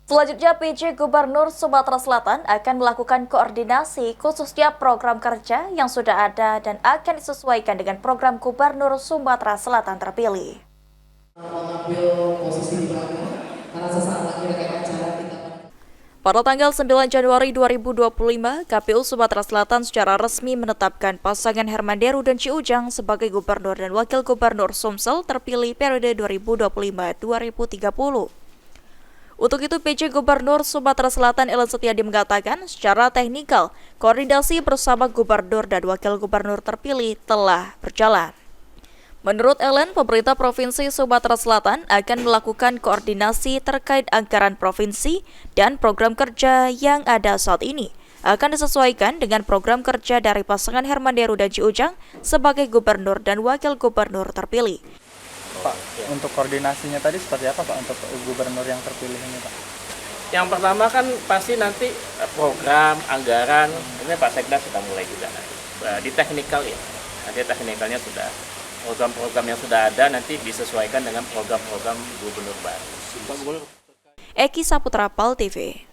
Selanjutnya, PJ Gubernur Sumatera Selatan akan melakukan koordinasi khususnya program kerja yang sudah ada dan akan disesuaikan dengan program Gubernur Sumatera Selatan terpilih. Pada tanggal 9 Januari 2025, KPU Sumatera Selatan secara resmi menetapkan pasangan Herman Deru dan Ci Ujang sebagai Gubernur dan Wakil Gubernur Sumsel terpilih periode 2025-2030. Untuk itu, PJ Gubernur Sumatera Selatan Ellen Setiadi mengatakan secara teknikal, koordinasi bersama Gubernur dan Wakil Gubernur terpilih telah berjalan. Menurut Ellen, pemerintah Provinsi Sumatera Selatan akan melakukan koordinasi terkait anggaran provinsi dan program kerja yang ada saat ini akan disesuaikan dengan program kerja dari pasangan Herman Deru dan Ci Ujang sebagai Gubernur dan Wakil Gubernur terpilih. Pak, untuk koordinasinya tadi seperti apa Pak untuk gubernur yang terpilih ini Pak? Yang pertama kan pasti nanti program, anggaran, ini Pak Sekda sudah mulai juga di teknikal ya. Nanti teknikalnya sudah, program-program yang sudah ada nanti disesuaikan dengan program-program gubernur baru. Eki Saputra, PAL TV.